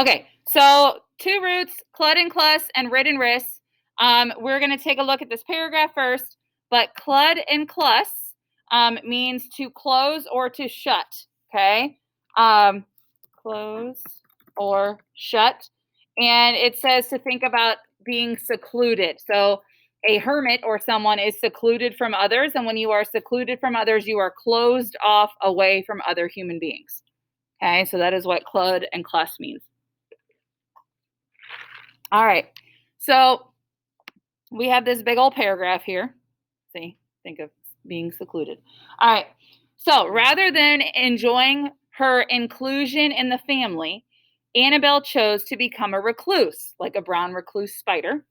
Okay, so two roots, clud and clus, and rid and ris. We're going to take a look at this paragraph first, but clud and clus means to close or to shut, okay? Close or shut. And it says to think about being secluded. So a hermit or someone is secluded from others, and when you are secluded from others, you are closed off away from other human beings. Okay, so that is what clud and clus means. All right, so we have this big old paragraph here. See, think of being secluded. All right, so rather than enjoying her inclusion in the family, Annabelle chose to become a recluse, like a brown recluse spider.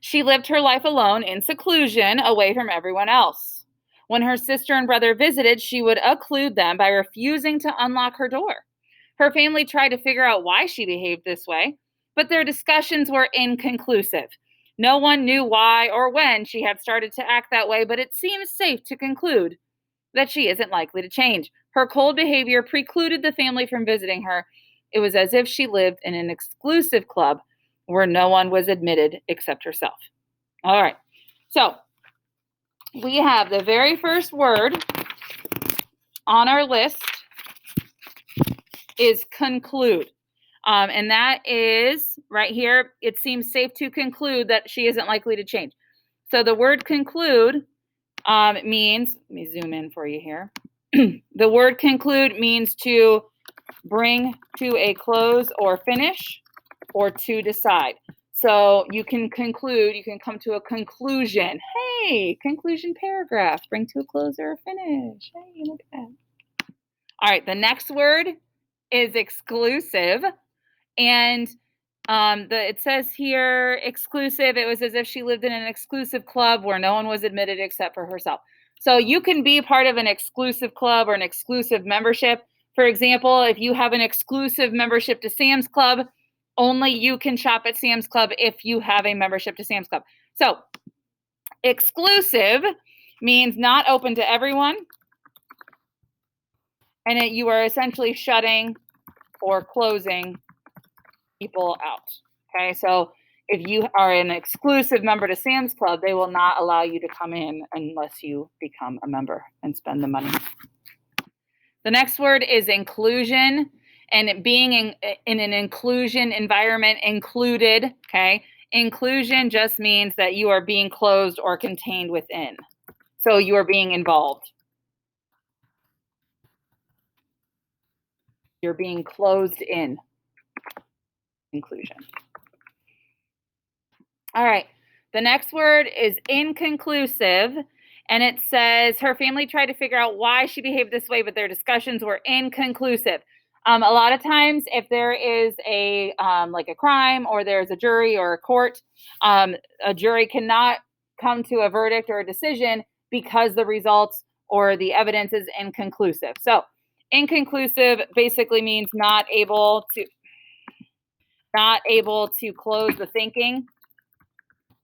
She lived her life alone in seclusion, away from everyone else. When her sister and brother visited, she would occlude them by refusing to unlock her door. Her family tried to figure out why she behaved this way, but their discussions were inconclusive. No one knew why or when she had started to act that way, but it seems safe to conclude that she isn't likely to change. Her cold behavior precluded the family from visiting her. It was as if she lived in an exclusive club where no one was admitted except herself. All right, so we have the very first word on our list is conclude. And that is right here. It seems safe to conclude that she isn't likely to change. So the word conclude means, let me zoom in for you here. The word conclude means to bring to a close or finish, or to decide. So you can conclude, you can come to a conclusion. Hey, conclusion paragraph, bring to a close or a finish. Hey, look at that. All right, the next word is exclusive. And it says here, exclusive. It was as if she lived in an exclusive club where no one was admitted except for herself. So you can be part of an exclusive club or an exclusive membership. For example, if you have an exclusive membership to Sam's Club, only you can shop at Sam's Club if you have a membership to Sam's Club. So exclusive means not open to everyone, and you are essentially shutting or closing people out. Okay, so if you are an exclusive member to Sam's Club, they will not allow you to come in unless you become a member and spend the money. The next word is inclusion, and being in an inclusion environment, included. Okay, inclusion just means that you are being closed or contained within. So you are being involved. You're being closed in. Inclusion. All right. The next word is inconclusive, and it says her family tried to figure out why she behaved this way, but their discussions were inconclusive. A lot of times, if there is a like a crime, or there's a jury or a court, a jury cannot come to a verdict or a decision because the results or the evidence is inconclusive. So inconclusive basically means not able to close the thinking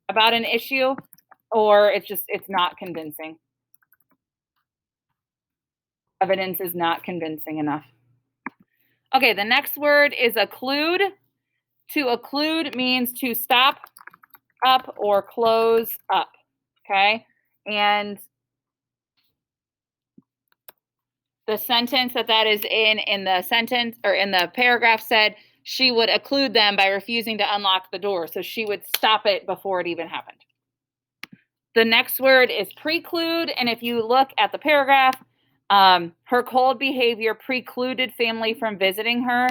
about an issue, or it's not convincing. Evidence is not convincing enough. Okay, the next word is occlude. To occlude means to stop up or close up. Okay, and the sentence that is in the sentence or in the paragraph said she would occlude them by refusing to unlock the door. So she would stop it before it even happened. The next word is preclude, and if you look at the paragraph, her cold behavior precluded family from visiting her.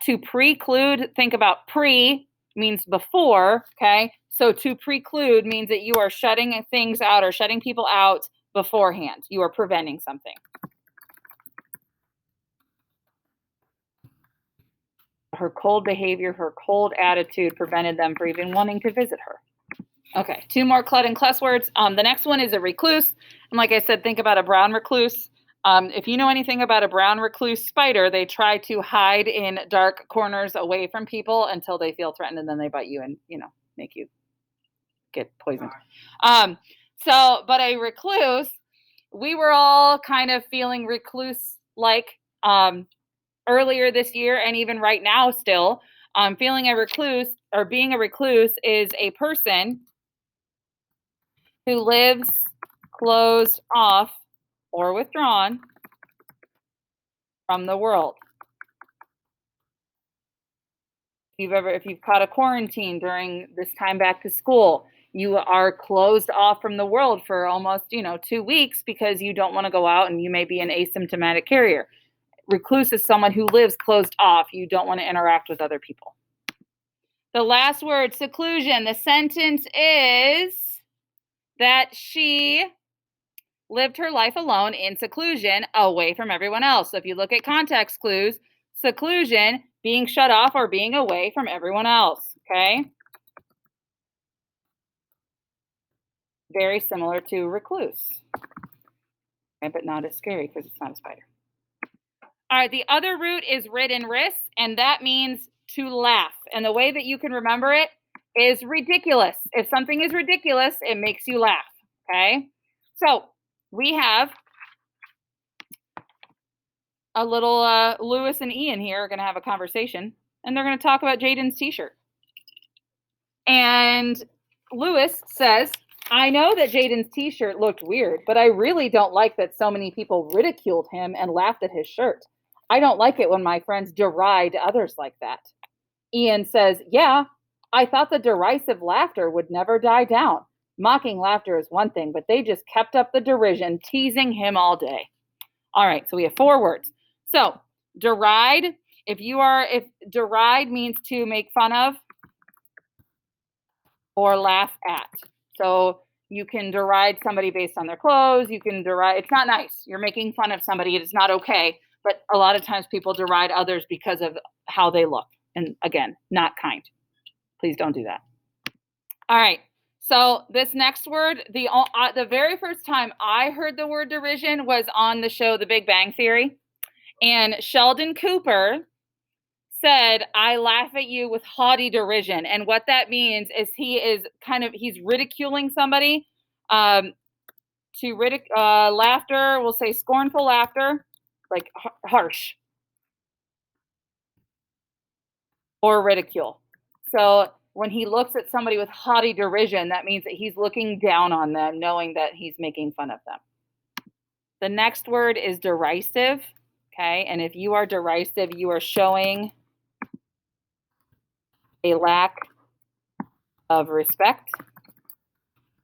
To preclude, think about pre means before, okay? So to preclude means that you are shutting things out or shutting people out beforehand. You are preventing something. Her cold behavior, her cold attitude prevented them from even wanting to visit her. Okay, two more clud and clus words. The next one is a recluse. And like I said, think about a brown recluse. If you know anything about a brown recluse spider, they try to hide in dark corners away from people until they feel threatened, and then they bite you and, make you get poisoned. But a recluse, we were all kind of feeling recluse-like earlier this year and even right now still, feeling a recluse or being a recluse is a person who lives closed off or withdrawn from the world. If you've caught a quarantine during this time back to school, you are closed off from the world for almost, 2 weeks because you don't want to go out and you may be an asymptomatic carrier. Recluse is someone who lives closed off. You don't want to interact with other people. The last word, seclusion. The sentence is that she lived her life alone in seclusion away from everyone else. So if you look at context clues, seclusion, being shut off or being away from everyone else, okay? Very similar to recluse, okay, but not as scary because it's not a spider. All right, the other root is ridden-ris, and that means to laugh. And the way that you can remember it is ridiculous. If something is ridiculous, it makes you laugh, okay? So we have a little Lewis and Ian here are going to have a conversation, and they're going to talk about Jaden's t-shirt. And Lewis says, I know that Jaden's t-shirt looked weird, but I really don't like that so many people ridiculed him and laughed at his shirt. I don't like it when my friends deride others like that. Ian says, yeah, I thought the derisive laughter would never die down. Mocking laughter is one thing, but they just kept up the derision, teasing him all day. All right, so we have 4 words. So deride, if deride means to make fun of or laugh at. So you can deride somebody based on their clothes. You can deride, it's not nice. You're making fun of somebody. It is not okay. But a lot of times people deride others because of how they look. And again, not kind. Please don't do that. All right. So this next word, the very first time I heard the word derision was on the show The Big Bang Theory. And Sheldon Cooper said, I laugh at you with haughty derision. And what that means is he's ridiculing somebody. Laughter, we'll say scornful laughter, like harsh. Or ridicule. So when he looks at somebody with haughty derision, that means that he's looking down on them, knowing that he's making fun of them. The next word is derisive. Okay, and if you are derisive, you are showing a lack of respect,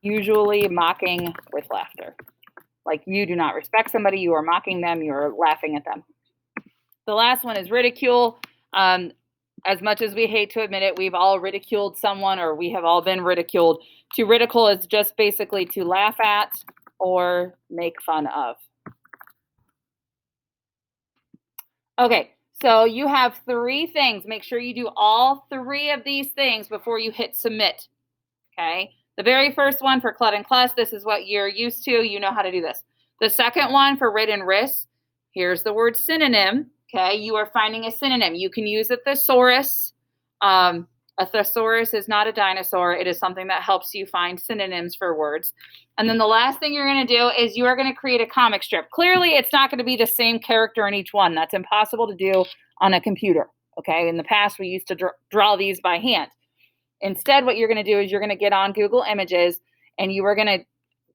usually mocking with laughter. Like you do not respect somebody, you are mocking them, you are laughing at them. The last one is ridicule. As much as we hate to admit it, we've all ridiculed someone or we have all been ridiculed. To ridicule is just basically to laugh at or make fun of. Okay, so you have 3 things. Make sure you do all 3 of these things before you hit submit. Okay, the very first one for Clut and Cluss, this is what you're used to. You know how to do this. The second one for ridden-ris, here's the word synonym. Okay, you are finding a synonym. You can use a thesaurus. A thesaurus is not a dinosaur. It is something that helps you find synonyms for words. And then the last thing you're going to do is you are going to create a comic strip. Clearly, it's not going to be the same character in each one. That's impossible to do on a computer. Okay, in the past, we used to draw these by hand. Instead, what you're going to do is you're going to get on Google Images and you are going to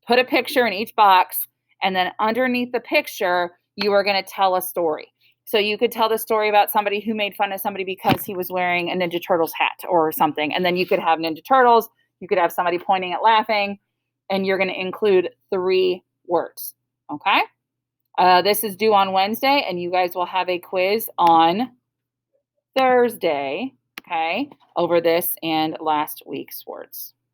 put a picture in each box. And then underneath the picture, you are going to tell a story. So you could tell the story about somebody who made fun of somebody because he was wearing a Ninja Turtles hat or something. And then you could have Ninja Turtles. You could have somebody pointing at laughing. And you're going to include 3 words. Okay? This is due on Wednesday. And you guys will have a quiz on Thursday. Okay? Over this and last week's words.